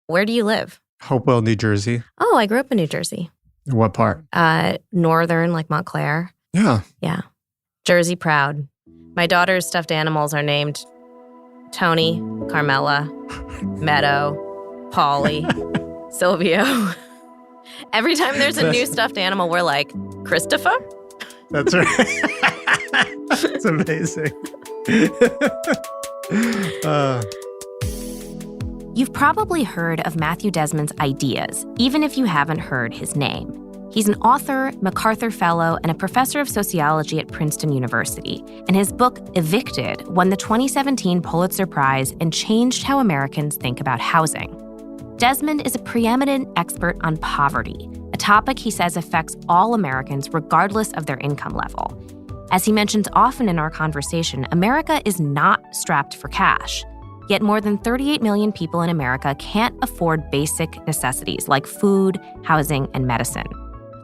Where do you live? Hopewell, New Jersey. Oh, I grew up in New Jersey. What part? Northern, like Montclair. Yeah. Yeah. Jersey proud. My daughter's stuffed animals are named Tony, Carmela, Meadow, Polly, Silvio. Every time there's a new stuffed animal, we're like, Christopher? That's right. That's amazing. You've probably heard of Matthew Desmond's ideas, even if you haven't heard his name. He's an author, MacArthur Fellow, and a professor of sociology at Princeton University. And his book, Evicted, won the 2017 Pulitzer Prize and changed how Americans think about housing. Desmond is a preeminent expert on poverty, a topic he says affects all Americans regardless of their income level. As he mentions often in our conversation, America is not strapped for cash. Yet more than 38 million people in America can't afford basic necessities like food, housing, and medicine.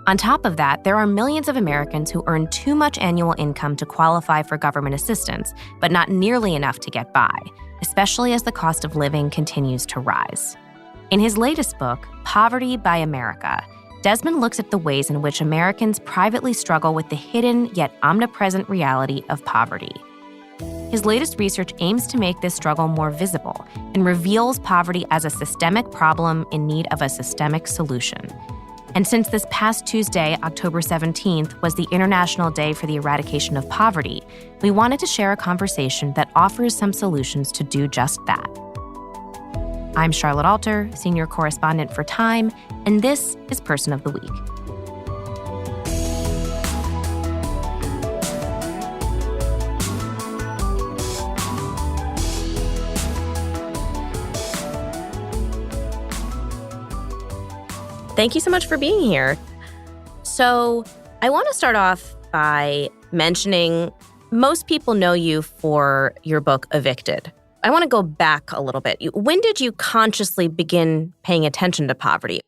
On top of that, there are millions of Americans who earn too much annual income to qualify for government assistance, but not nearly enough to get by, especially as the cost of living continues to rise. In his latest book, Poverty by America, Desmond looks at the ways in which Americans privately struggle with the hidden yet omnipresent reality of poverty. His latest research aims to make this struggle more visible and reveals poverty as a systemic problem in need of a systemic solution. And since this past Tuesday, October 17th, was the International Day for the Eradication of Poverty, we wanted to share a conversation that offers some solutions to do just that. I'm Charlotte Alter, senior correspondent for Time, and this is Person of the Week. Thank you so much for being here. So I want to start off by mentioning most people know you for your book, Evicted. I want to go back a little bit. When did you consciously begin paying attention to poverty?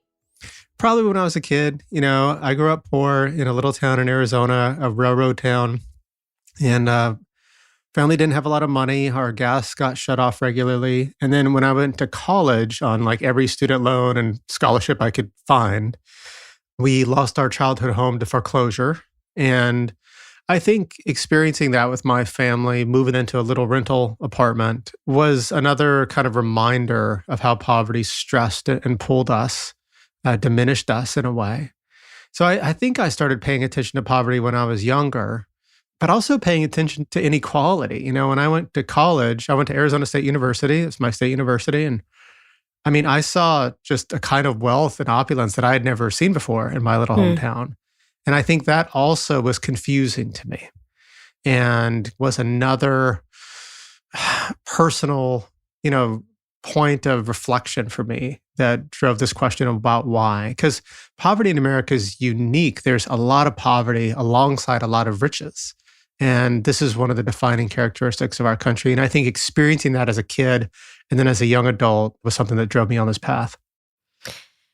Probably when I was a kid. I grew up poor in a little town in Arizona, a railroad town. And family didn't have a lot of money. Our gas got shut off regularly. And then when I went to college on like every student loan and scholarship I could find, we lost our childhood home to foreclosure. And I think experiencing that with my family, moving into a little rental apartment, was another kind of reminder of how poverty stressed and pulled us, diminished us in a way. So I think I started paying attention to poverty when I was younger, but also paying attention to inequality. When I went to college, I went to Arizona State University. It's my state university. And I saw just a kind of wealth and opulence that I had never seen before in my little hometown. And I think that also was confusing to me and was another personal, point of reflection for me that drove this question about why. Because poverty in America is unique. There's a lot of poverty alongside a lot of riches. And this is one of the defining characteristics of our country. And I think experiencing that as a kid and then as a young adult was something that drove me on this path.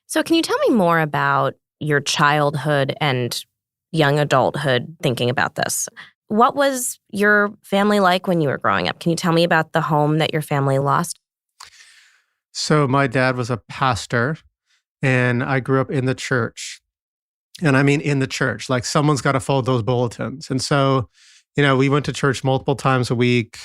So can you tell me more about your childhood and young adulthood thinking about this? What was your family like when you were growing up? Can you tell me about the home that your family lost? So my dad was a pastor, and I grew up in the church. And I mean in the church, like someone's got to fold those bulletins. And so, we went to church multiple times a week.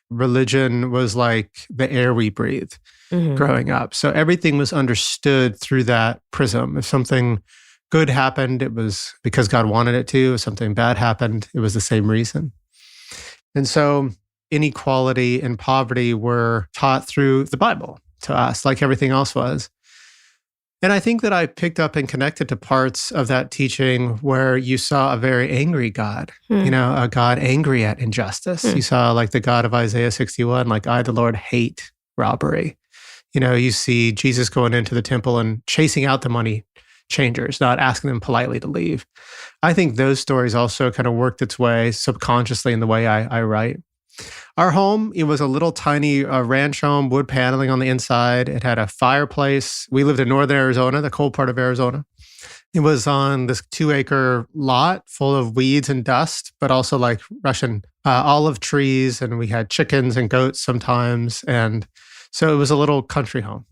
Religion was like the air we breathed growing up. So everything was understood through that prism. If something good happened, it was because God wanted it to. If something bad happened, it was the same reason. And so inequality and poverty were taught through the Bible to us, like everything else was. And I think that I picked up and connected to parts of that teaching where you saw a very angry God, a God angry at injustice. You saw like the God of Isaiah 61, like I, the Lord, hate robbery. You see Jesus going into the temple and chasing out the money changers, not asking them politely to leave. I think those stories also kind of worked its way subconsciously in the way I write. Our home, it was a little tiny ranch home, wood paneling on the inside. It had a fireplace. We lived in northern Arizona, the cold part of Arizona. It was on this 2-acre lot full of weeds and dust, but also like Russian olive trees. And we had chickens and goats sometimes. And so it was a little country home.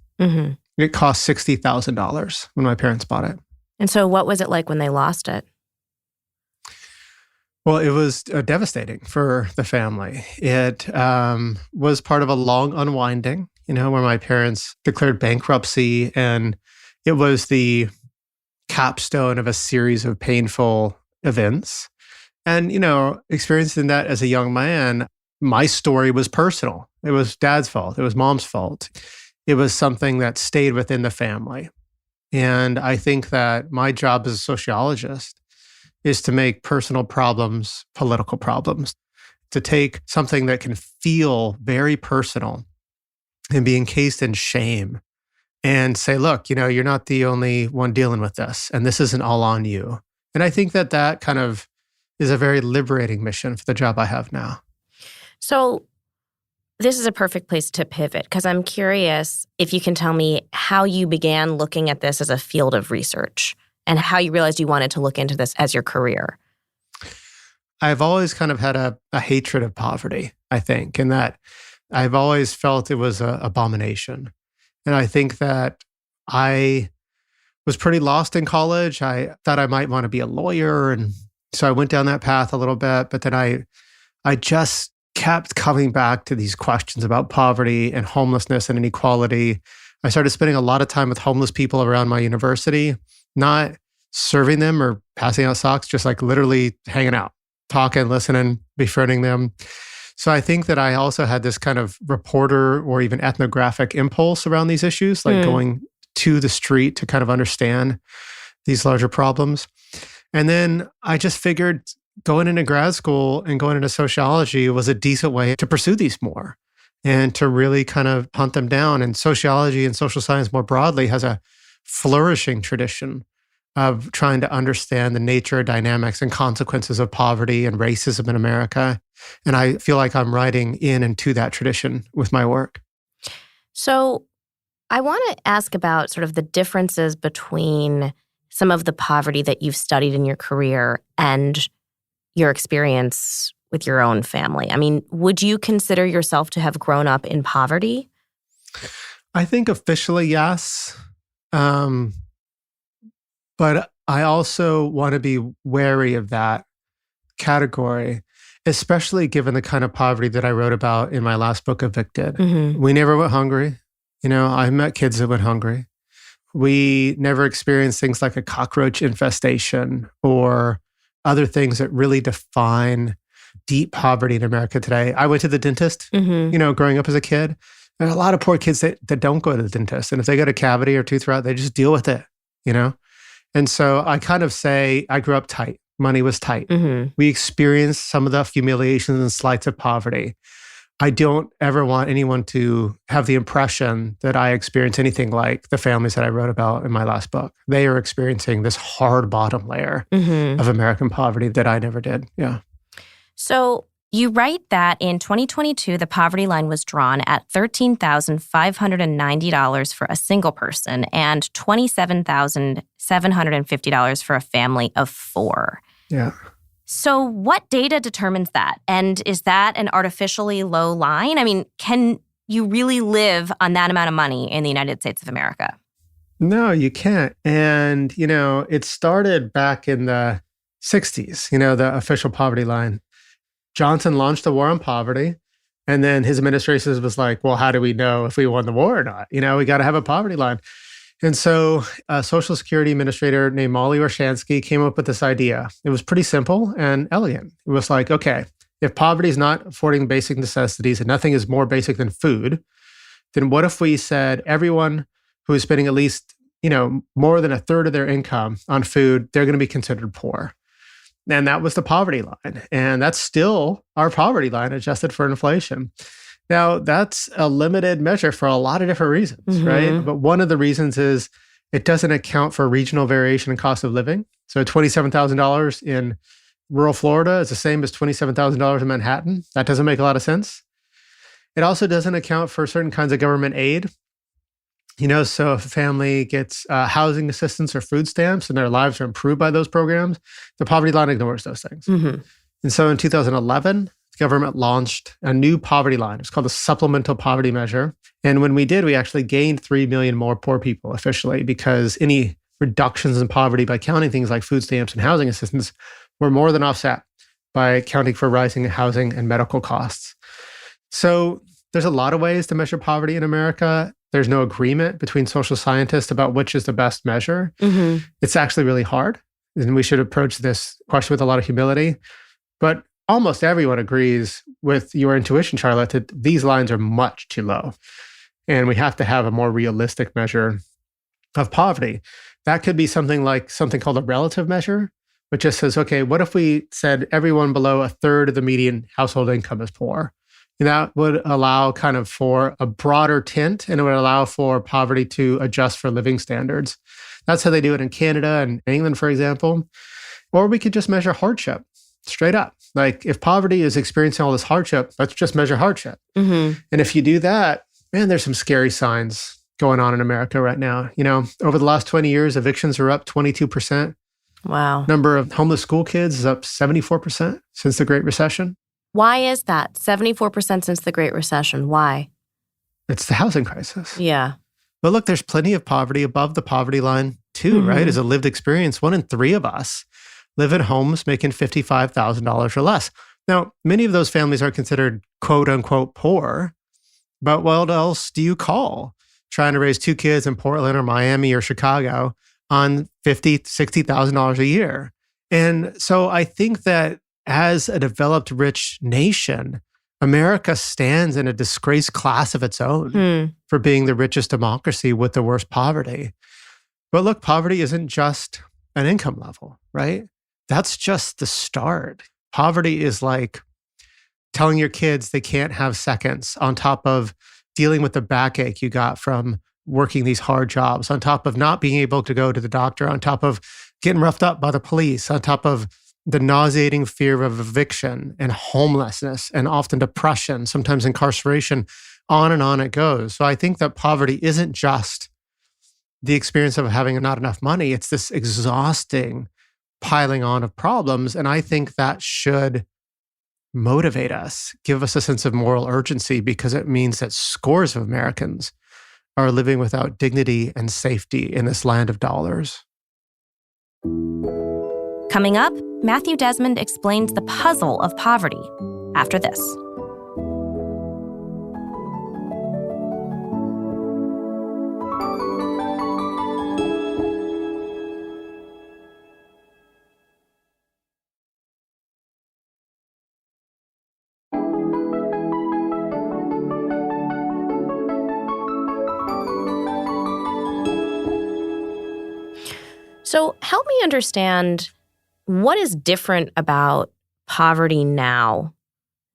It cost $60,000 when my parents bought it. And so what was it like when they lost it? Well, it was devastating for the family. It was part of a long unwinding, where my parents declared bankruptcy, and it was the capstone of a series of painful events. And, experiencing that as a young man, my story was personal. It was dad's fault. It was mom's fault. It was something that stayed within the family. And I think that my job as a sociologist is to make personal problems political problems, to take something that can feel very personal and be encased in shame and say, look, you're not the only one dealing with this, and this isn't all on you. And I think that that kind of is a very liberating mission for the job I have now. So this is a perfect place to pivot, because I'm curious if you can tell me how you began looking at this as a field of research and how you realized you wanted to look into this as your career. I've always kind of had a hatred of poverty, I think, and that I've always felt it was an abomination. And I think that I was pretty lost in college. I thought I might want to be a lawyer. And so I went down that path a little bit, but then I just kept coming back to these questions about poverty and homelessness and inequality. I started spending a lot of time with homeless people around my university, not serving them or passing out socks, just like literally hanging out, talking, listening, befriending them. So I think that I also had this kind of reporter or even ethnographic impulse around these issues, like going to the street to kind of understand these larger problems. And then I just figured going into grad school and going into sociology was a decent way to pursue these more and to really kind of hunt them down. And sociology and social science more broadly has a flourishing tradition of trying to understand the nature, dynamics, and consequences of poverty and racism in America. And I feel like I'm writing in and to that tradition with my work. So I want to ask about sort of the differences between some of the poverty that you've studied in your career and your experience with your own family. I mean, would you consider yourself to have grown up in poverty? I think officially, yes. But I also want to be wary of that category, especially given the kind of poverty that I wrote about in my last book, Evicted. Mm-hmm. We never went hungry. I met kids that went hungry. We never experienced things like a cockroach infestation or other things that really define deep poverty in America today. I went to the dentist, growing up as a kid. There are a lot of poor kids that don't go to the dentist. And if they got a cavity or tooth rot, they just deal with it, And so I kind of say I grew up tight. Money was tight. Mm-hmm. We experienced some of the humiliations and slights of poverty. I don't ever want anyone to have the impression that I experienced anything like the families that I wrote about in my last book. They are experiencing this hard bottom layer of American poverty that I never did. Yeah. So you write that in 2022, the poverty line was drawn at $13,590 for a single person and $27,750 for a family of four. Yeah. So what data determines that? And is that an artificially low line? I mean, can you really live on that amount of money in the United States of America? No, you can't. And, it started back in the 60s, the official poverty line. Johnson launched the war on poverty. And then his administration was like, well, how do we know if we won the war or not? We got to have a poverty line. And so a Social Security administrator named Molly Orshansky came up with this idea. It was pretty simple and elegant. It was like, okay, if poverty is not affording basic necessities and nothing is more basic than food, then what if we said everyone who is spending at least, more than a third of their income on food, they're going to be considered poor. And that was the poverty line. And that's still our poverty line adjusted for inflation. Now, that's a limited measure for a lot of different reasons, right? But one of the reasons is it doesn't account for regional variation in cost of living. So $27,000 in rural Florida is the same as $27,000 in Manhattan. That doesn't make a lot of sense. It also doesn't account for certain kinds of government aid. So if a family gets housing assistance or food stamps and their lives are improved by those programs, the poverty line ignores those things. And so in 2011, the government launched a new poverty line. It's called the Supplemental Poverty Measure. And when we did, we actually gained 3 million more poor people officially, because any reductions in poverty by counting things like food stamps and housing assistance were more than offset by accounting for rising housing and medical costs. So there's a lot of ways to measure poverty in America. There's no agreement between social scientists about which is the best measure. It's actually really hard, and we should approach this question with a lot of humility. But almost everyone agrees with your intuition, Charlotte, that these lines are much too low. And we have to have a more realistic measure of poverty. That could be something called a relative measure, which just says, okay, what if we said everyone below a third of the median household income is poor? And that would allow kind of for a broader tint, and it would allow for poverty to adjust for living standards. That's how they do it in Canada and England, for example. Or we could just measure hardship straight up. Like if poverty is experiencing all this hardship, let's just measure hardship. And if you do that, man, there's some scary signs going on in America right now. Over the last 20 years, evictions are up 22%. Wow. Number of homeless school kids is up 74% since the Great Recession. Why is that? 74% since the Great Recession. Why? It's the housing crisis. Yeah. But look, there's plenty of poverty above the poverty line too, right? As a lived experience, 1 in 3 of us live in homes making $55,000 or less. Now, many of those families are considered quote unquote poor, but what else do you call trying to raise 2 kids in Portland or Miami or Chicago on $50,000, $60,000 a year? And so I think that as a developed, rich nation, America stands in a disgraced class of its own for being the richest democracy with the worst poverty. But look, poverty isn't just an income level, right? That's just the start. Poverty is like telling your kids they can't have seconds, on top of dealing with the backache you got from working these hard jobs, on top of not being able to go to the doctor, on top of getting roughed up by the police, on top of the nauseating fear of eviction and homelessness and often depression, sometimes incarceration, on it goes. So I think that poverty isn't just the experience of having not enough money. It's this exhausting piling on of problems. And I think that should motivate us, give us a sense of moral urgency, because it means that scores of Americans are living without dignity and safety in this land of dollars. Coming up, Matthew Desmond explains the puzzle of poverty after this. So help me understand, what is different about poverty now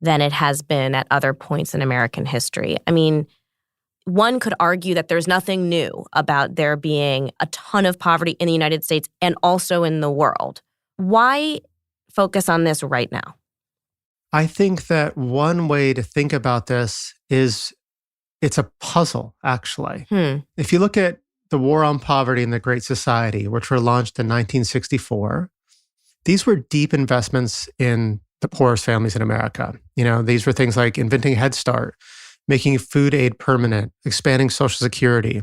than it has been at other points in American history? I mean, one could argue that there's nothing new about there being a ton of poverty in the United States and also in the world. Why focus on this right now? I think that one way to think about this is it's a puzzle, actually. If you look at the War on Poverty and the Great Society, which were launched in 1964, these were deep investments in the poorest families in America. These were things like inventing Head Start, making food aid permanent, expanding Social Security.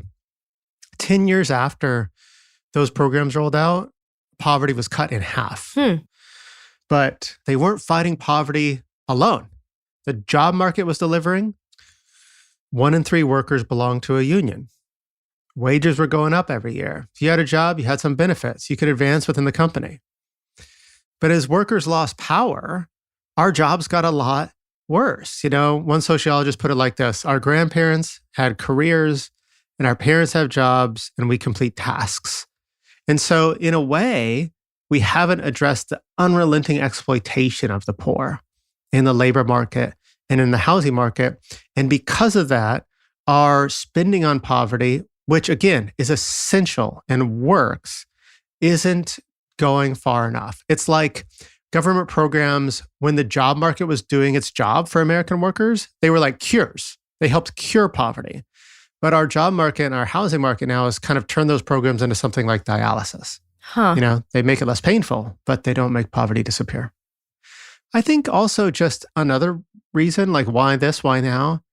10 years after those programs rolled out, poverty was cut in half. But they weren't fighting poverty alone. The job market was delivering. 1 in 3 workers belonged to a union. Wages were going up every year. If you had a job, you had some benefits. You could advance within the company. But as workers lost power, our jobs got a lot worse. One sociologist put it like this: our grandparents had careers and our parents have jobs and we complete tasks. And so in a way, we haven't addressed the unrelenting exploitation of the poor in the labor market and in the housing market. And because of that, our spending on poverty, which again is essential and works, isn't going far enough. It's like government programs, when the job market was doing its job for American workers, they were like cures. They helped cure poverty. But our job market and our housing market now has kind of turned those programs into something like dialysis. They make it less painful, but they don't make poverty disappear. I think also just another reason, like why this, why now?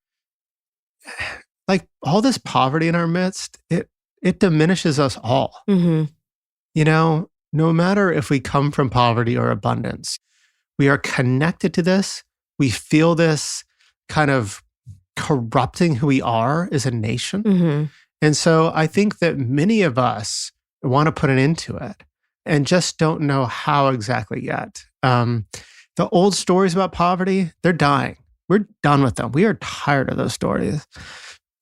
Like all this poverty in our midst, it diminishes us all. Mm-hmm. You know, no matter if we come from poverty or abundance, we are connected to this. We feel this kind of corrupting who we are as a nation. Mm-hmm. And so I think that many of us want to put an end to it and just don't know how exactly yet. The old stories about poverty, they're dying. We're done with them. We are tired of those stories.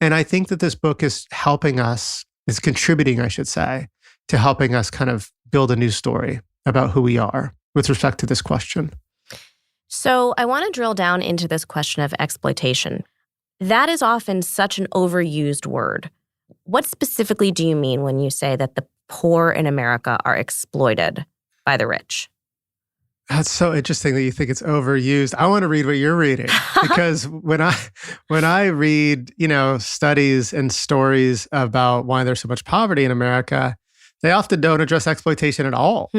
And I think that this book is helping us, is contributing, I should say, to helping us kind of build a new story about who we are with respect to this question. So I want to drill down into this question of exploitation. That is often such an overused word. What specifically do you mean when you say that the poor in America are exploited by the rich? That's so interesting that you think it's overused. I want to read what you're reading because when I read, studies and stories about why there's so much poverty in America, they often don't address exploitation at all.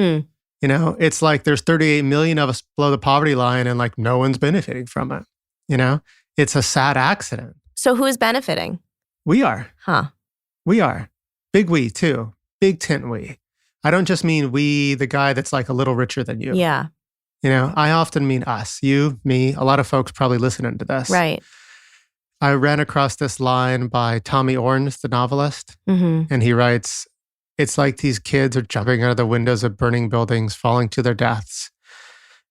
It's like there's 38 million of us below the poverty line and like no one's benefiting from it. It's a sad accident. So who is benefiting? We are. Huh. We are. Big we too. Big tent we. I don't just mean we, the guy that's like a little richer than you. Yeah. I often mean us, you, me, a lot of folks probably listening to this. Right. I ran across this line by Tommy Orange, the novelist, and he writes, "It's like these kids are jumping out of the windows of burning buildings, falling to their deaths.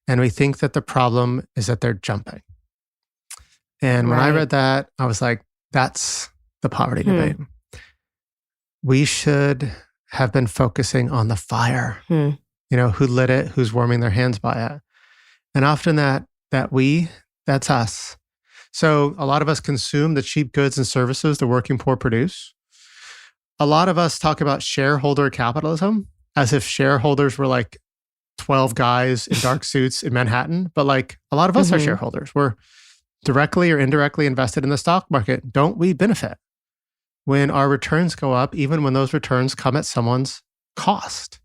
And we think that the problem is that they're jumping." And when I read that, I was like, that's the poverty debate. We should have been focusing on the fire. Who lit it, who's warming their hands by it. And often that's us. So a lot of us consume the cheap goods and services the working poor produce. A lot of us talk about shareholder capitalism as if shareholders were like 12 guys in dark suits in Manhattan. But like a lot of us are shareholders. We're directly or indirectly invested in the stock market. Don't we benefit when our returns go up, even when those returns come at someone's cost?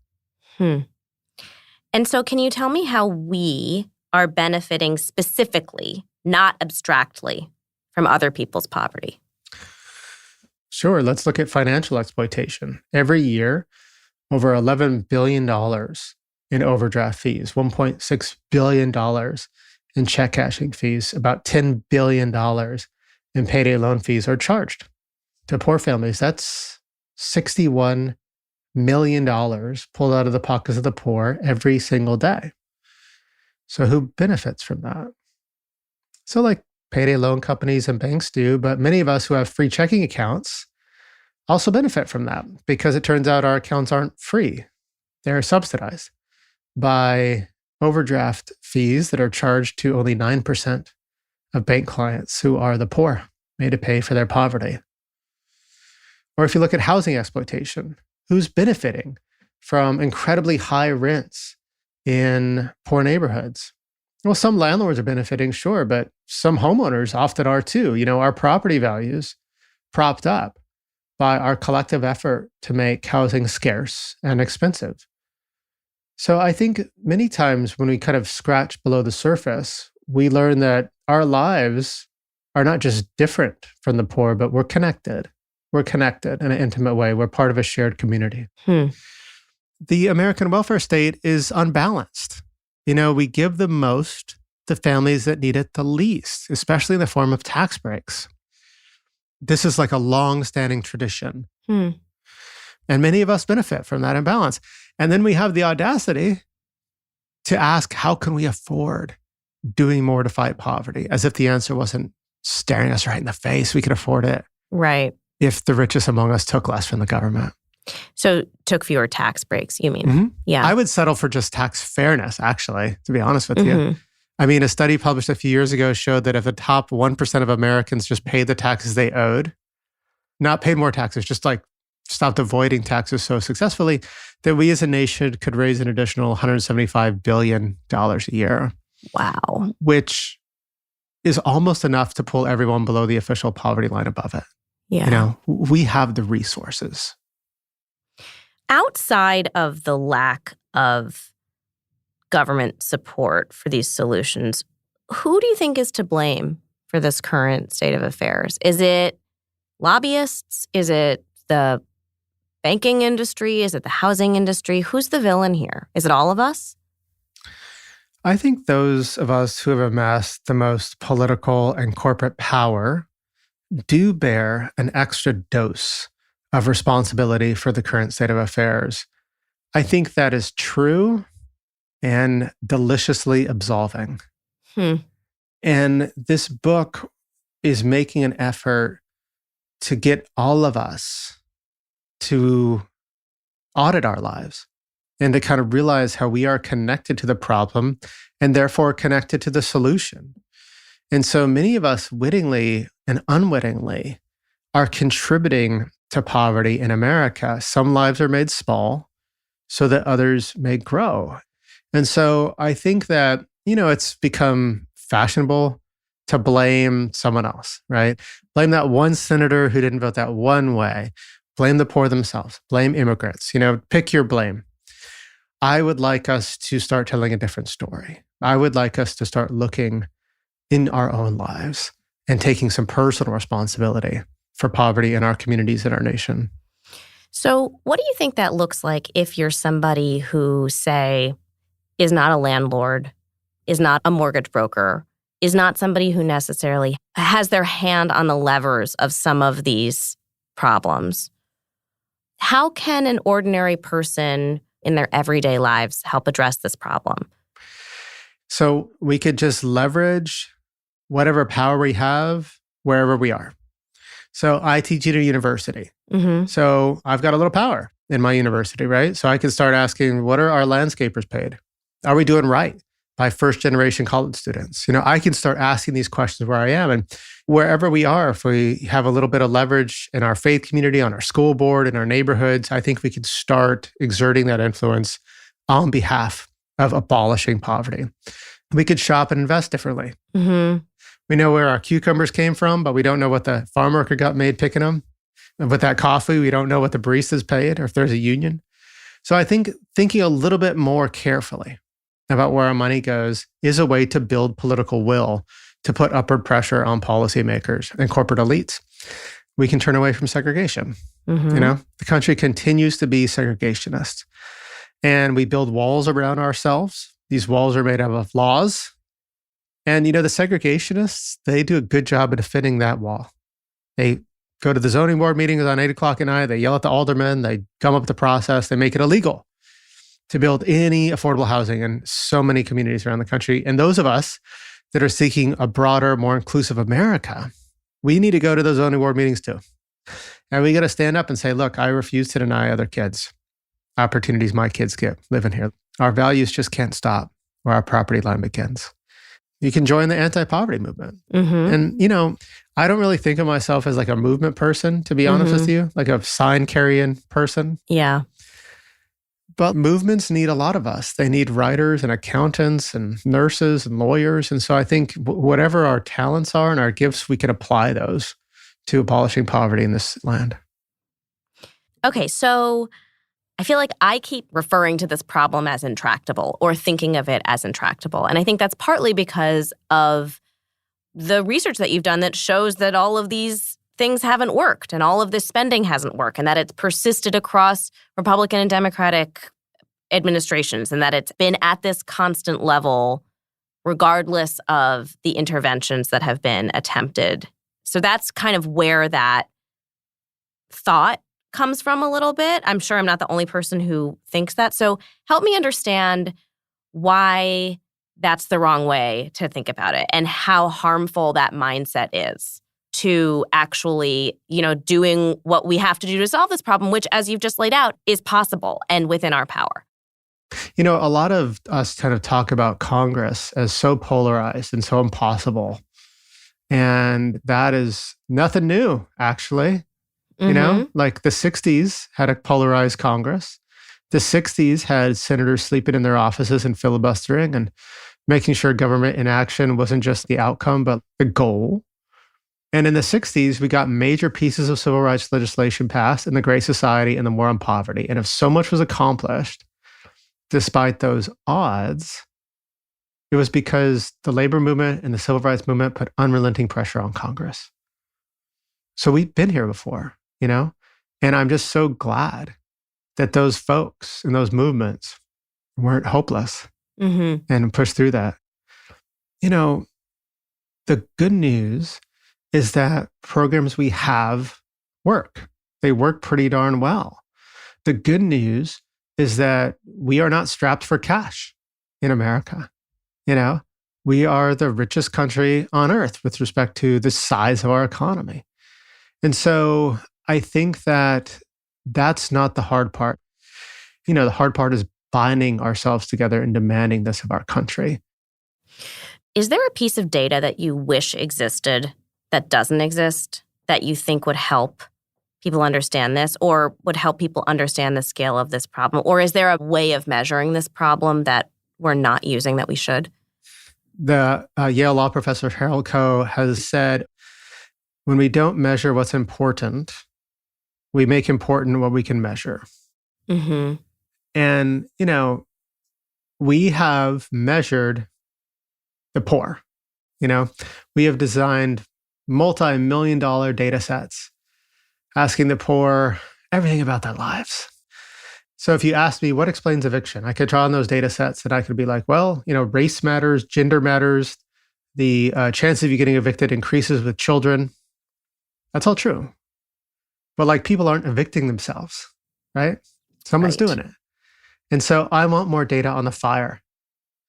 And so can you tell me how we are benefiting specifically, not abstractly, from other people's poverty? Sure. Let's look at financial exploitation. Every year, over $11 billion in overdraft fees, $1.6 billion in check cashing fees, about $10 billion in payday loan fees are charged to poor families. That's $61 million pulled out of the pockets of the poor every single day. So who benefits from that? So like payday loan companies and banks do, but many of us who have free checking accounts also benefit from that because it turns out our accounts aren't free. They're subsidized by overdraft fees that are charged to only 9% of bank clients who are the poor, made to pay for their poverty. Or if you look at housing exploitation, who's benefiting from incredibly high rents in poor neighborhoods? Well, some landlords are benefiting, sure, but some homeowners often are too. Our property values propped up by our collective effort to make housing scarce and expensive. So I think many times when we kind of scratch below the surface, we learn that our lives are not just different from the poor, but we're connected. We're connected in an intimate way. We're part of a shared community. The American welfare state is unbalanced. We give the most to families that need it the least, especially in the form of tax breaks. This is like a long-standing tradition. And many of us benefit from that imbalance. And then we have the audacity to ask, how can we afford doing more to fight poverty? As if the answer wasn't staring us right in the face. We could afford it. Right. If the richest among us took less from the government. So took fewer tax breaks, you mean? Yeah. I would settle for just tax fairness, actually, to be honest with you. I mean, a study published a few years ago showed that if the top 1% of Americans just paid the taxes they owed, not paid more taxes, just like stopped avoiding taxes so successfully, that we as a nation could raise an additional $175 billion a year. Wow. Which is almost enough to pull everyone below the official poverty line above it. Yeah. We have the resources. Outside of the lack of government support for these solutions. Who do you think is to blame for this current state of affairs? Is it lobbyists? Is it the banking industry? Is it the housing industry? Who's the villain here? Is it all of us? I think those of us who have amassed the most political and corporate power do bear an extra dose of responsibility for the current state of affairs. I think that is true and deliciously absolving. And this book is making an effort to get all of us to audit our lives and to kind of realize how we are connected to the problem and therefore connected to the solution. And so many of us wittingly and unwittingly are contributing to poverty in America. Some lives are made small so that others may grow. And so I think that, it's become fashionable to blame someone else, right? Blame that one senator who didn't vote that one way. Blame the poor themselves. Blame immigrants. Pick your blame. I would like us to start telling a different story. I would like us to start looking in our own lives and taking some personal responsibility for poverty in our communities and our nation. So what do you think that looks like if you're somebody who, say, is not a landlord, is not a mortgage broker, is not somebody who necessarily has their hand on the levers of some of these problems? How can an ordinary person in their everyday lives help address this problem? So we could just leverage whatever power we have wherever we are. So I teach at a university. So I've got a little power in my university, right? So I can start asking, what are our landscapers paid? Are we doing right by first-generation college students? I can start asking these questions where I am. And wherever we are, if we have a little bit of leverage in our faith community, on our school board, in our neighborhoods, I think we can start exerting that influence on behalf of abolishing poverty. We could shop and invest differently. We know where our cucumbers came from, but we don't know what the farm worker got made picking them. And with that coffee, we don't know what the barista's paid or if there's a union. So I think thinking a little bit more carefully about where our money goes is a way to build political will to put upward pressure on policymakers and corporate elites. We can turn away from segregation. The country continues to be segregationist. And we build walls around ourselves. These walls are made up of laws. And, the segregationists, they do a good job of defending that wall. They go to the zoning board meetings on 8 o'clock at night. They yell at the aldermen. They come up with the process. They make it illegal to build any affordable housing in so many communities around the country. And those of us that are seeking a broader, more inclusive America, we need to go to those zoning board meetings too. And we got to stand up and say, look, I refuse to deny other kids opportunities my kids get living here. Our values just can't stop where our property line begins. You can join the anti-poverty movement. And, I don't really think of myself as like a movement person, to be honest with you, like a sign-carrying person. Yeah. But movements need a lot of us. They need writers and accountants and nurses and lawyers. And so I think whatever our talents are and our gifts, we can apply those to abolishing poverty in this land. Okay, so I feel like I keep referring to this problem as intractable or thinking of it as intractable. And I think that's partly because of the research that you've done that shows that all of these things haven't worked and all of this spending hasn't worked and that it's persisted across Republican and Democratic administrations and that it's been at this constant level regardless of the interventions that have been attempted. So that's kind of where that thought comes from a little bit. I'm sure I'm not the only person who thinks that. So help me understand why that's the wrong way to think about it and how harmful that mindset is to actually, doing what we have to do to solve this problem, which, as you've just laid out, is possible and within our power. A lot of us kind of talk about Congress as so polarized and so impossible. And that is nothing new, actually. Like the 60s had a polarized Congress. The 60s had senators sleeping in their offices and filibustering and making sure government inaction wasn't just the outcome, but the goal. And in the 60s, we got major pieces of civil rights legislation passed in the Great Society and the War on Poverty. And if so much was accomplished, despite those odds, it was because the labor movement and the civil rights movement put unrelenting pressure on Congress. So we've been here before, and I'm just so glad that those folks and those movements weren't hopeless and pushed through that. The good news is that programs we have work. They work pretty darn well. The good news is that we are not strapped for cash in America. We are the richest country on earth with respect to the size of our economy. And so I think that that's not the hard part. The hard part is binding ourselves together and demanding this of our country. Is there a piece of data that you wish existed that doesn't exist that you think would help people understand this or would help people understand the scale of this problem? Or is there a way of measuring this problem that we're not using that we should? The Yale law professor Harold Koh has said, when we don't measure what's important, we make important what we can measure. Mm-hmm. And, we have measured the poor. We have designed multi-million-dollar data sets asking the poor everything about their lives. So if you asked me what explains eviction, I could draw on those data sets and I could be like, well, race matters, gender matters, the chance of you getting evicted increases with children. That's all true. But people aren't evicting themselves, right? Someone's doing it. And so I want more data on the fire.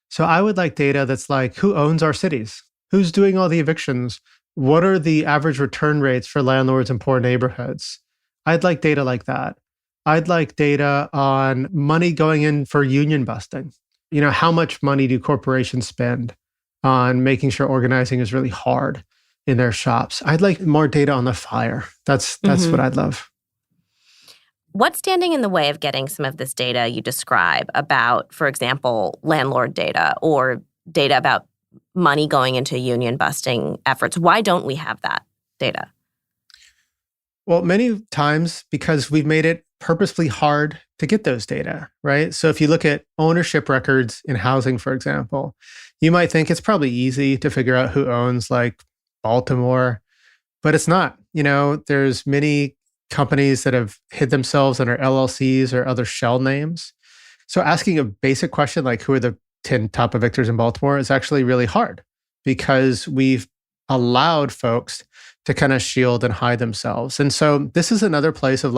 So I would like data that's like, who owns our cities? Who's doing all the evictions? What are the average return rates for landlords in poor neighborhoods? I'd like data like that. I'd like data on money going in for union busting. How much money do corporations spend on making sure organizing is really hard in their shops? I'd like more data on the fire. That's what I'd love. What's standing in the way of getting some of this data you describe about, for example, landlord data or data about money going into union busting efforts? Why don't we have that data? Well, many times because we've made it purposefully hard to get those data, right? So if you look at ownership records in housing, for example, you might think it's probably easy to figure out who owns Baltimore, but it's not. There's many companies that have hid themselves under LLCs or other shell names. So asking a basic question like who are the 10 top evictors in Baltimore is actually really hard because we've allowed folks to kind of shield and hide themselves. And so this is another place of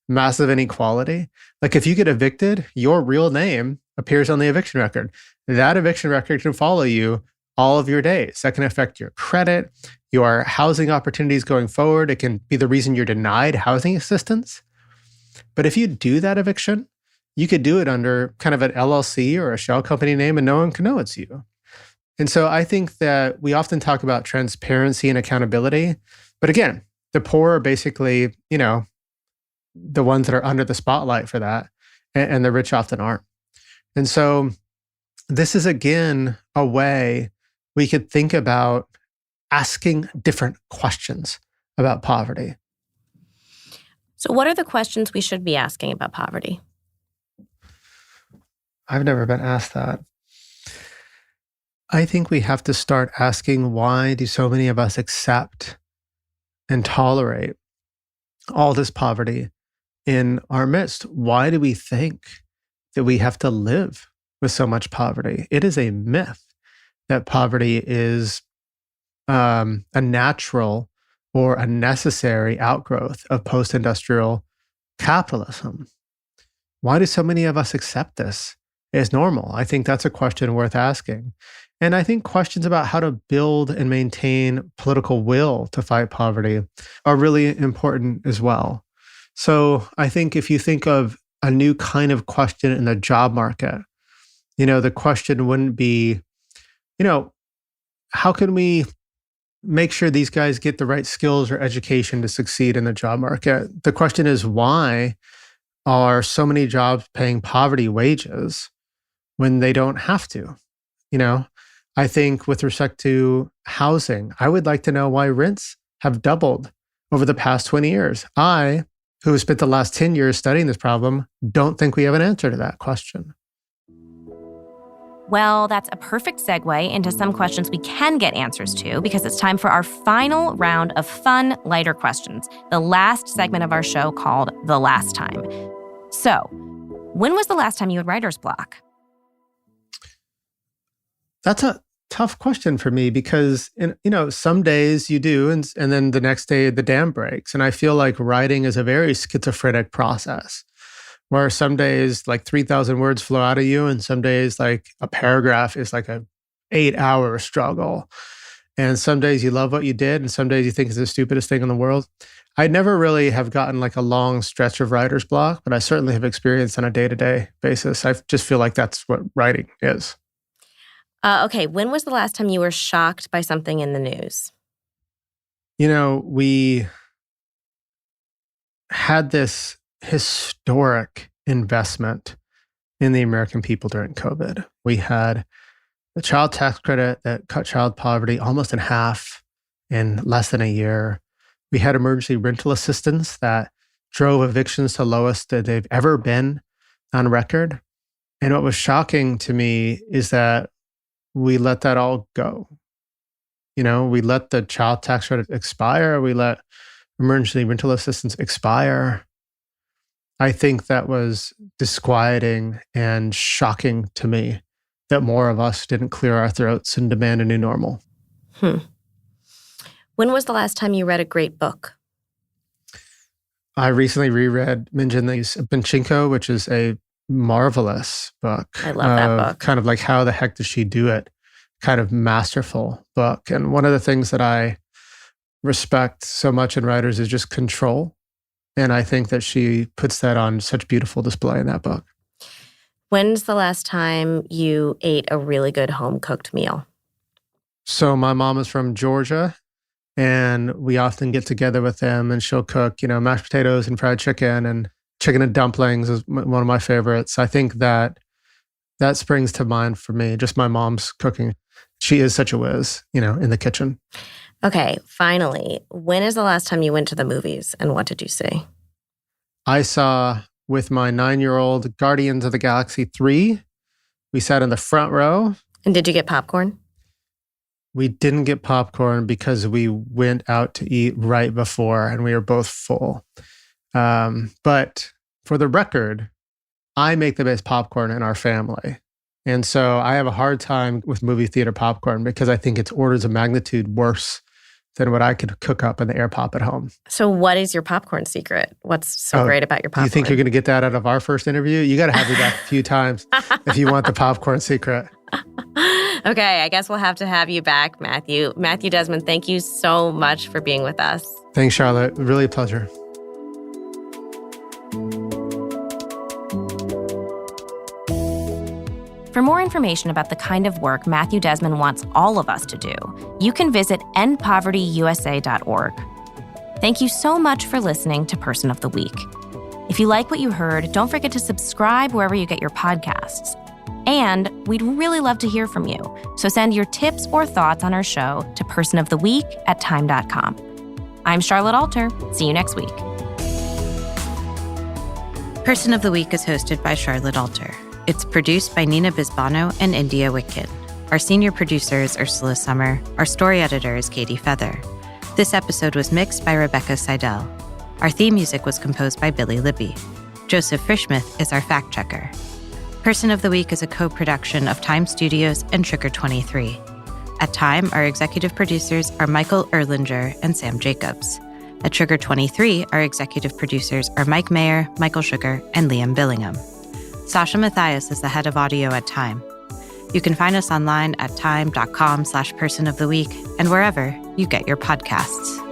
massive inequality. If you get evicted, your real name appears on the eviction record. That eviction record can follow you all of your days. That can affect your credit, your housing opportunities going forward. It can be the reason you're denied housing assistance. But if you do that eviction, you could do it under kind of an LLC or a shell company name and no one can know it's you. And so I think that we often talk about transparency and accountability. But again, the poor are basically, the ones that are under the spotlight for that, and the rich often aren't. And so this is, again, a way we could think about asking different questions about poverty. So what are the questions we should be asking about poverty? I've never been asked that. I think we have to start asking, why do so many of us accept and tolerate all this poverty in our midst? Why do we think that we have to live with so much poverty? It is a myth that poverty is a natural or a necessary outgrowth of post-industrial capitalism. Why do so many of us accept this as normal? I think that's a question worth asking. And I think questions about how to build and maintain political will to fight poverty are really important as well. So I think if you think of a new kind of question in the job market, the question wouldn't be, how can we make sure these guys get the right skills or education to succeed in the job market? The question is, why are so many jobs paying poverty wages when they don't have to? I think with respect to housing, I would like to know why rents have doubled over the past 20 years. I, who have spent the last 10 years studying this problem, don't think we have an answer to that question. Well, that's a perfect segue into some questions we can get answers to, because it's time for our final round of fun, lighter questions, the last segment of our show called The Last Time. So, when was the last time you had writer's block? That's a tough question for me because, some days you do, and then the next day the dam breaks. And I feel like writing is a very schizophrenic process where some days like 3,000 words flow out of you, and some days like a paragraph is like a 8-hour struggle. And some days you love what you did, and some days you think it's the stupidest thing in the world. I never really have gotten like a long stretch of writer's block, but I certainly have experienced on a day-to-day basis. I just feel like that's what writing is. Okay, when was the last time you were shocked by something in the news? We had this historic investment in the American people during COVID. We had the child tax credit that cut child poverty almost in half in less than a year. We had emergency rental assistance that drove evictions to lowest that they've ever been on record. And what was shocking to me is that we let that all go. We let the child tax credit expire. We let emergency rental assistance expire. I think that was disquieting and shocking to me that more of us didn't clear our throats and demand a new normal. When was the last time you read a great book? I recently reread Minjin Benchenko, which is a marvelous book. I love that book. Kind of like How the Heck Does She Do It? Kind of masterful book. And one of the things that I respect so much in writers is just control. And I think that she puts that on such beautiful display in that book. When's the last time you ate a really good home-cooked meal? So my mom is from Georgia, and we often get together with them, and she'll cook, mashed potatoes and fried chicken, and chicken and dumplings is one of my favorites. I think that springs to mind for me, just my mom's cooking. She is such a whiz, in the kitchen. Okay, finally, when is the last time you went to the movies, and what did you see? I saw, with my 9-year-old, Guardians of the Galaxy 3. We sat in the front row. And did you get popcorn? We didn't get popcorn because we went out to eat right before, and we were both full. But for the record, I make the best popcorn in our family. And so I have a hard time with movie theater popcorn because I think it's orders of magnitude worse than what I could cook up in the air pop at home. So what is your popcorn secret? What's so great about your popcorn? You think you're going to get that out of our first interview? You got to have me back a few times if you want the popcorn secret. Okay, I guess we'll have to have you back, Matthew. Matthew Desmond, thank you so much for being with us. Thanks, Charlotte. Really a pleasure. For more information about the kind of work Matthew Desmond wants all of us to do, you can visit endpovertyusa.org. Thank you so much for listening to Person of the Week. If you like what you heard, don't forget to subscribe wherever you get your podcasts. And we'd really love to hear from you. So send your tips or thoughts on our show to personoftheweek@time.com. I'm Charlotte Alter. See you next week. Person of the Week is hosted by Charlotte Alter. It's produced by Nina Bisbano and India Witkin. Our senior producer is Ursula Summer. Our story editor is Katie Feather. This episode was mixed by Rebecca Seidel. Our theme music was composed by Billy Libby. Joseph Frischmuth is our fact checker. Person of the Week is a co-production of Time Studios and Trigger 23. At Time, our executive producers are Michael Erlinger and Sam Jacobs. At Trigger 23, our executive producers are Mike Mayer, Michael Sugar, and Liam Billingham. Sasha Matthias is the head of audio at Time. You can find us online at time.com/personoftheweek and wherever you get your podcasts.